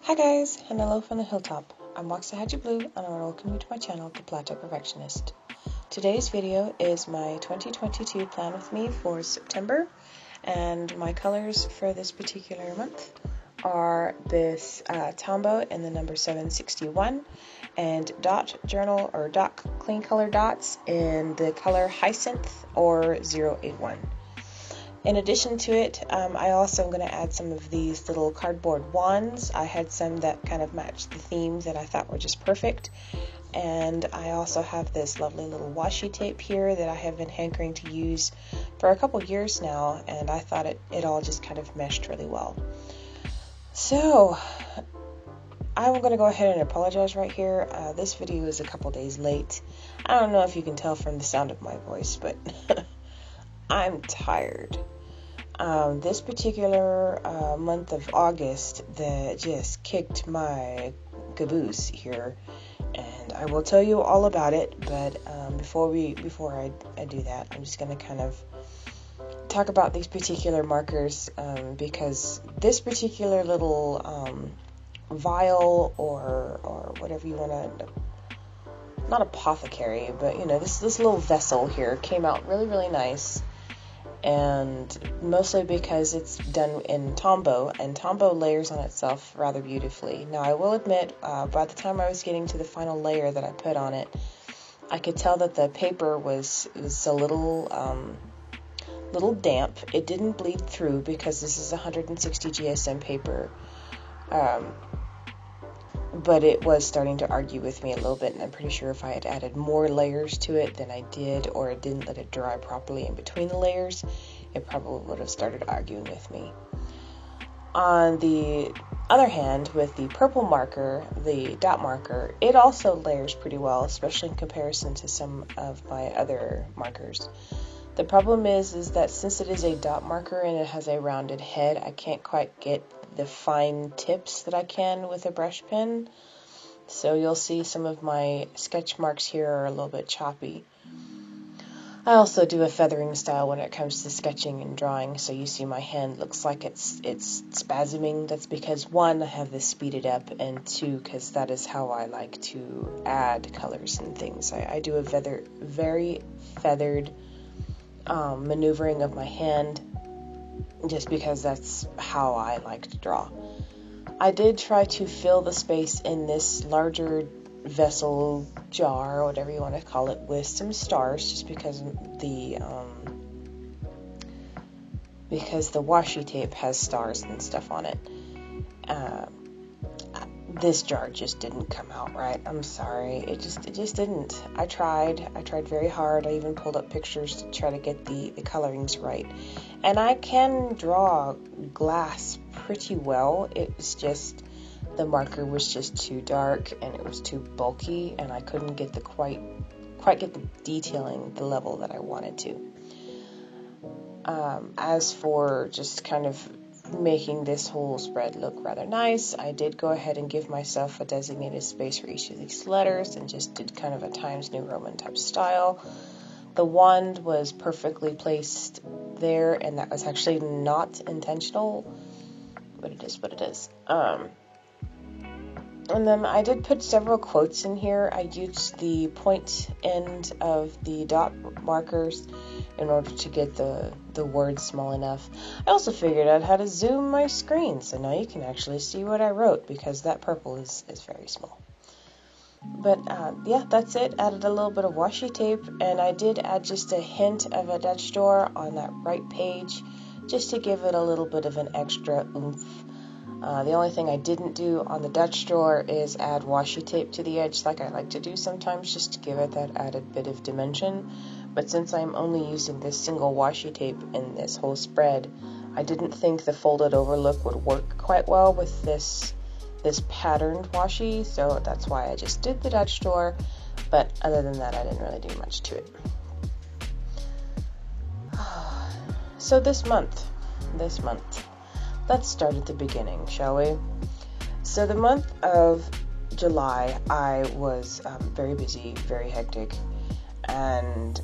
Hi guys, and hello from the hilltop. I'm Waxahachie Blue, and I welcome you to my channel, The Plateau Perfectionist. Today's video is my 2022 plan with me for September, and my colors for this particular month are this Tombow in the number 761 and dot journal or dot clean color dots in the color Hyacinth or 081. In addition to it, I also am going to add some of these little cardboard wands. I had some that kind of matched the theme that I thought were just perfect. And I also have this lovely little washi tape here that I have been hankering to use for a couple years now, and I thought it all just kind of meshed really well. So, I'm going to go ahead and apologize right here. This video is a couple days late. I don't know if you can tell from the sound of my voice, but I'm tired. This particular month of August that just kicked my caboose here, and I will tell you all about it, but before I do that, I'm just going to kind of talk about these particular markers, because this particular little vial or whatever you want to, not apothecary, but you know, this little vessel here came out really nice. And mostly because it's done in Tombow, and Tombow layers on itself rather beautifully. Now I will admit, by the time I was getting to the final layer that I put on it, I could tell that the paper was a little damp. It didn't bleed through because this is 160 GSM paper, but it was starting to argue with me a little bit, and I'm pretty sure if I had added more layers to it than I did, or it didn't let it dry properly in between the layers, it probably would have started arguing with me. On the other hand, with the purple marker, the dot marker, it also layers pretty well, especially in comparison to some of my other markers. The problem is that since it is a dot marker and it has a rounded head, I can't quite get the fine tips that I can with a brush pen. So you'll see some of my sketch marks here are a little bit choppy. I also do a feathering style when it comes to sketching and drawing, so you see my hand looks like it's spasming. That's because one, I have this speeded up, and two, because that is how I like to add colors and things. I do a very feathered maneuvering of my hand, just because that's how I like to draw. I did try to fill the space in this larger vessel, jar, or whatever you want to call it, with some stars, just because the washi tape has stars and stuff on it. This jar just didn't come out right. I'm sorry. It just didn't. I tried very hard. I even pulled up pictures to try to get the colorings right. And I can draw glass pretty well. It was just, the marker was just too dark and it was too bulky, and I couldn't get quite get the detailing the level that I wanted to. As for just kind of making this whole spread look rather nice, I did go ahead and give myself a designated space for each of these letters and just did kind of a Times New Roman type style. The wand was perfectly placed there, and that was actually not intentional, but it is what it is. And then I did put several quotes in here. I used the point end of the dot markers in order to get the words small enough. I also figured out how to zoom my screen, so now you can actually see what I wrote, because that purple is very small. But yeah, that's it. Added a little bit of washi tape, and I did add just a hint of a Dutch door on that right page, just to give it a little bit of an extra oomph. The only thing I didn't do on the Dutch drawer is add washi tape to the edge like I like to do sometimes, just to give it that added bit of dimension. But since I'm only using this single washi tape in this whole spread, I didn't think the folded over look would work quite well with this patterned washi, so that's why I just did the Dutch drawer. But other than that, I didn't really do much to it. So this month, let's start at the beginning, shall we? So the month of July, I was very busy, very hectic, and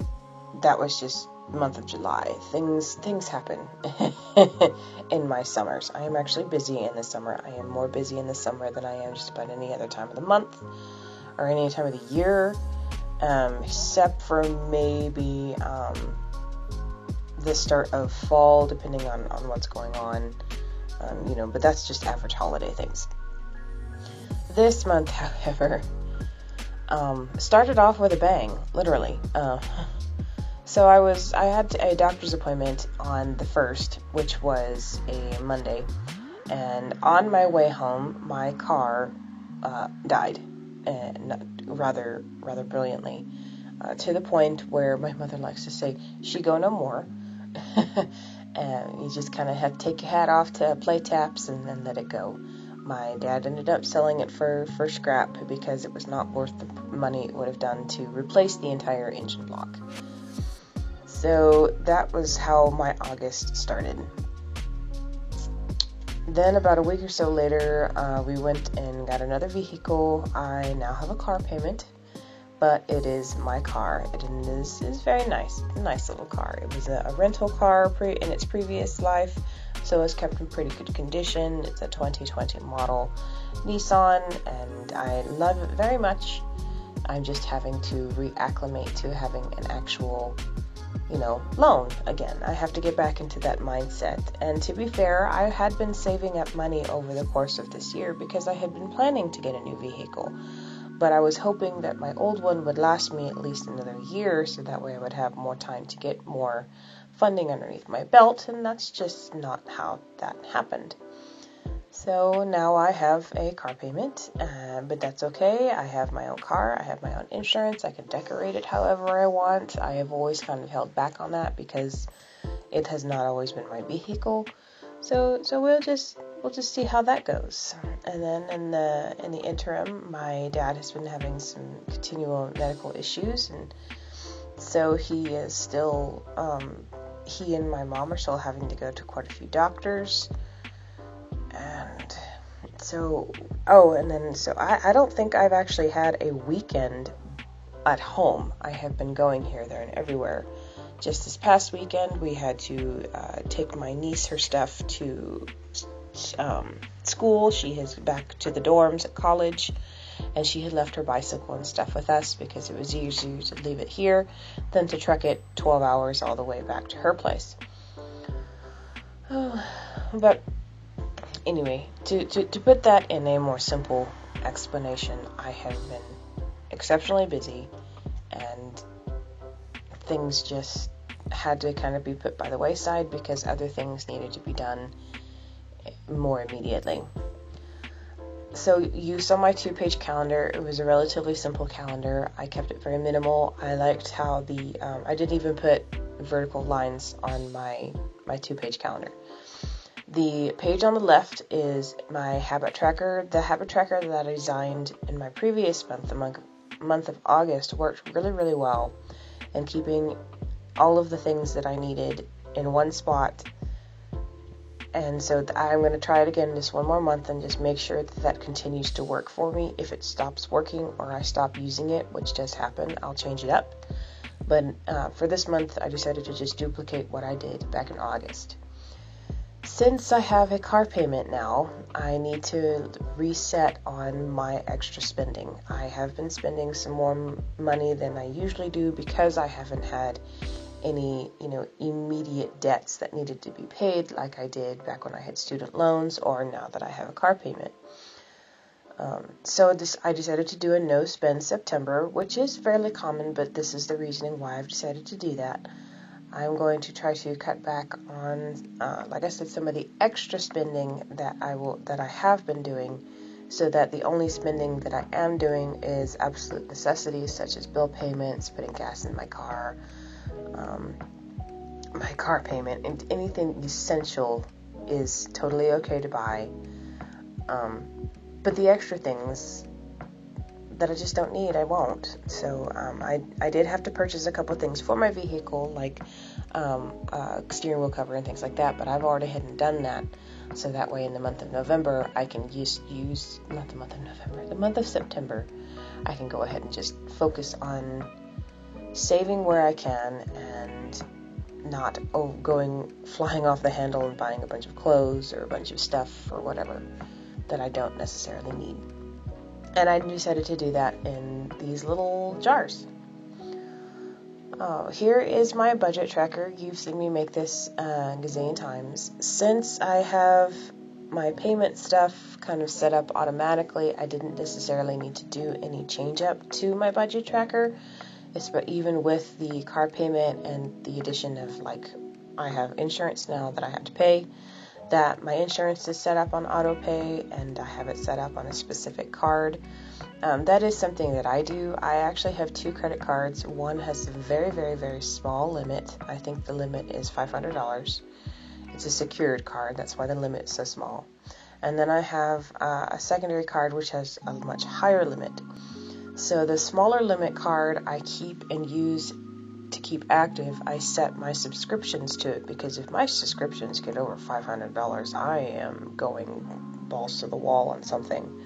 that was just month of July. Things happen in my summers. I am actually busy in the summer. I am more busy in the summer than I am just about any other time of the month or any time of the year, except for maybe the start of fall, depending on what's going on, but that's just average holiday things. This month, however, started off with a bang, literally. So I had a doctor's appointment on the 1st, which was a Monday, and on my way home, my car died, rather brilliantly, to the point where my mother likes to say, "She go no more," and you just kind of have to take your hat off to play taps and then let it go. My dad ended up selling it for scrap because it was not worth the money it would have done to replace the entire engine block. So that was how my August started. Then about a week or so later, we went and got another vehicle. I now have a car payment, but it is my car. It is very nice, a nice little car. It was a rental car in its previous life, so it's kept in pretty good condition. It's a 2020 model Nissan, and I love it very much. I'm just having to reacclimate to having an actual loan again. I have to get back into that mindset. And to be fair, I had been saving up money over the course of this year because I had been planning to get a new vehicle. But I was hoping that my old one would last me at least another year, so that way I would have more time to get more funding underneath my belt, and that's just not how that happened. So now I have a car payment, but that's okay. I have my own car, I have my own insurance, I can decorate it however I want. I have always kind of held back on that because it has not always been my vehicle. So we'll just see how that goes. And then in the interim, my dad has been having some continual medical issues, and so he is still he and my mom are still having to go to quite a few doctors. And so I don't think I've actually had a weekend at home. I have been going here, there, and everywhere. Just this past weekend, we had to take my niece her stuff to school. She is back to the dorms at college, and she had left her bicycle and stuff with us because it was easier to leave it here than to truck it 12 hours all the way back to her place. But anyway, to put that in a more simple explanation, I have been exceptionally busy, and things just had to kind of be put by the wayside because other things needed to be done more immediately. So you saw my 2-page calendar. It was a relatively simple calendar. I kept it very minimal. I liked how I didn't even put vertical lines on my 2-page calendar. The page on the left is my habit tracker. The habit tracker that I designed in my previous month, the month of August, worked really, really well in keeping all of the things that I needed in one spot. And so I'm going to try it again this one more month and just make sure that continues to work for me. If it stops working or I stop using it, which does happen, I'll change it up. But for this month, I decided to just duplicate what I did back in August. Since I have a car payment now, I need to reset on my extra spending. I have been spending some more money than I usually do because I haven't had any, immediate debts that needed to be paid like I did back when I had student loans or now that I have a car payment. So I decided to do a no spend September, which is fairly common, but this is the reasoning why I've decided to do that. I'm going to try to cut back on, like I said, some of the extra spending that I have been doing, so that the only spending that I am doing is absolute necessities such as bill payments, putting gas in my car, my car payment, and anything essential is totally okay to buy. But the extra things that I just don't need, I won't. So I did have to purchase a couple things for my vehicle, like steering wheel cover and things like that, but I've already had and done that. So that way in the month of November, I can the month of September, I can go ahead and just focus on saving where I can and not flying off the handle and buying a bunch of clothes or a bunch of stuff or whatever that I don't necessarily need. And I decided to do that in these little jars. Here is my budget tracker. You've seen me make this a gazillion times. Since I have my payment stuff kind of set up automatically, I didn't necessarily need to do any change up to my budget tracker. But even with the car payment and the addition of, like, I have insurance now that I have to pay, that my insurance is set up on auto pay and I have it set up on a specific card. That is something that I do. I actually have 2 credit cards. One has a very, very, very small limit. I think the limit is $500. It's a secured card. That's why the limit is so small. And then I have a secondary card which has a much higher limit. So the smaller limit card I keep and use to keep active. I set my subscriptions to it, because if my subscriptions get over $500, I am going balls to the wall on something.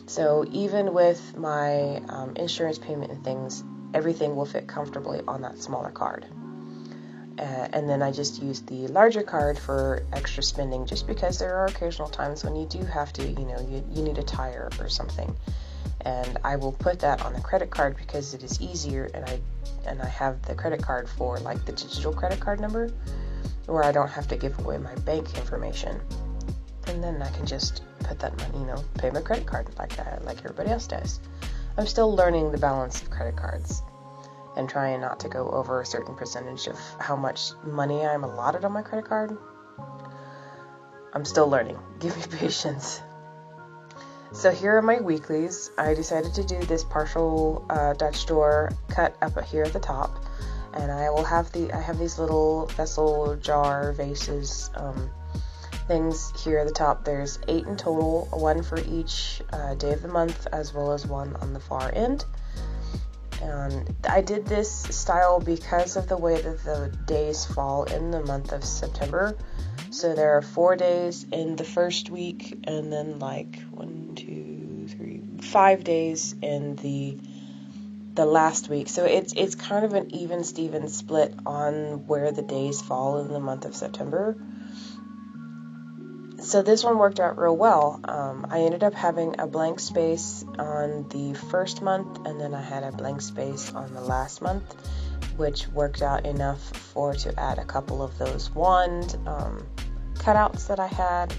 So even with my insurance payment and things, everything will fit comfortably on that smaller card. And then I just use the larger card for extra spending, just because there are occasional times when you do have to, you need a tire or something. And I will put that on the credit card because it is easier, and I have the credit card for, like, the digital credit card number, where I don't have to give away my bank information. And then I can just put that money, pay my credit card like everybody else does. I'm still learning the balance of credit cards and trying not to go over a certain percentage of how much money I'm allotted on my credit card. I'm still learning. Give me patience. So here are my weeklies. I decided to do this partial Dutch door cut up here at the top, and I have these little vessel, jar, vases, things here at the top. There's 8 in total, 1 for each day of the month, as well as 1 on the far end. And I did this style because of the way that the days fall in the month of September. So there are 4 days in the first week, and then 5 days in the last week. So it's kind of an even Steven split on where the days fall in the month of September. So this one worked out real well. I ended up having a blank space on the first month, and then I had a blank space on the last month, which worked out enough to add a couple of those wand cutouts that I had,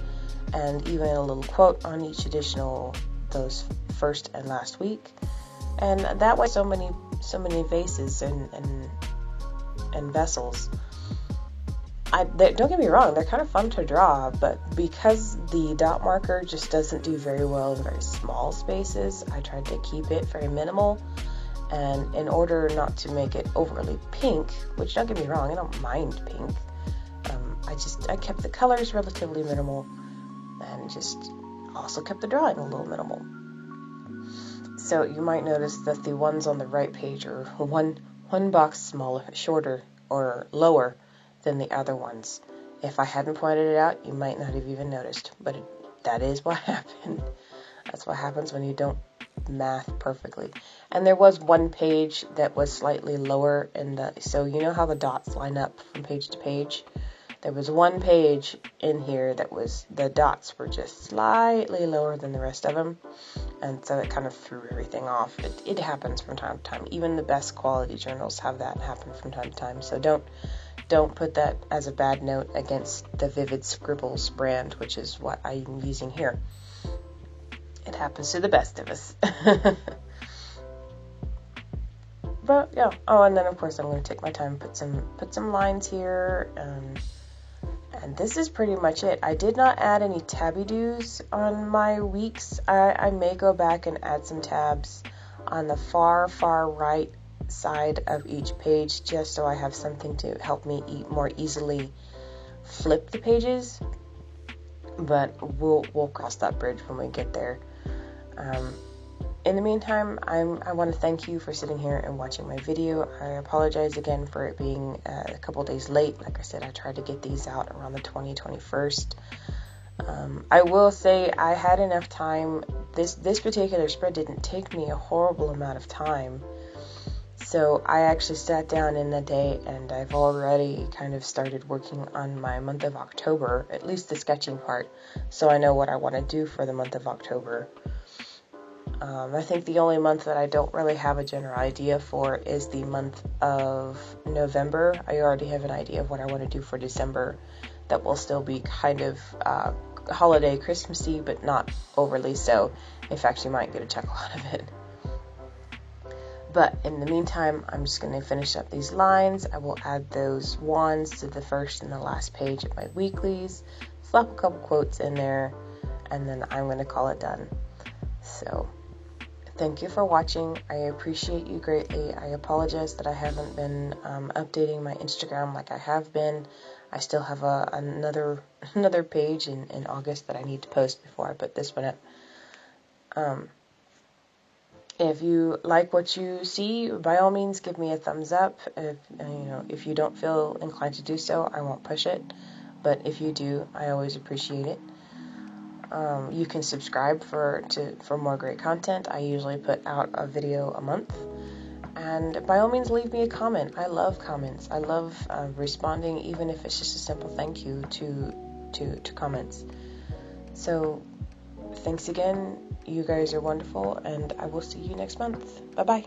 and even a little quote on each additional those first and last week. And that way, so many vases and vessels. Don't get me wrong, they're kind of fun to draw, but because the dot marker just doesn't do very well in very small spaces, I tried to keep it very minimal. And in order not to make it overly pink, which, don't get me wrong, I don't mind pink, I kept the colors relatively minimal, and just also kept the drawing a little minimal. So you might notice that the ones on the right page are one box smaller, shorter, or lower than the other ones. If I hadn't pointed it out, you might not have even noticed, but that is what happened. That's what happens when you don't math perfectly. And there was one page that was slightly lower so you know how the dots line up from page to page? There was one page in here that the dots were just slightly lower than the rest of them, and so it kind of threw everything off. It happens from time to time. Even the best quality journals have that happen from time to time, so don't put that as a bad note against the Vivid Scribbles brand, which is what I'm using here. It happens to the best of us. But yeah. Oh, and then of course I'm going to take my time, put some lines here, and this is pretty much it. I did not add any tabby-doos on my weeks. I may go back and add some tabs on the far right side of each page, just so I have something to help me more easily flip the pages. But we'll cross that bridge when we get there. In the meantime, I want to thank you for sitting here and watching my video. I apologize again for it being a couple days late. Like I said, I tried to get these out around the 21st. I will say I had enough time. This particular spread didn't take me a horrible amount of time. So I actually sat down in the day and I've already kind of started working on my month of October, at least the sketching part, so I know what I want to do for the month of October. I think the only month that I don't really have a general idea for is the month of November. I already have an idea of what I want to do for December that will still be kind of holiday, Christmassy, but not overly so. In fact, you might get a chuckle out of it. But in the meantime, I'm just going to finish up these lines. I will add those wands to the first and the last page of my weeklies, slap a couple quotes in there, and then I'm going to call it done. So thank you for watching. I appreciate you greatly. I apologize that I haven't been updating my Instagram like I have been. I still have another page in August that I need to post before I put this one up. If you like what you see, by all means give me a thumbs up. If you don't feel inclined to do so, I won't push it. But if you do, I always appreciate it. You can subscribe for more great content. I usually put out a video a month. And by all means, leave me a comment. I love comments. I love responding, even if it's just a simple thank you to comments. So thanks again. You guys are wonderful, and I will see you next month. Bye-bye.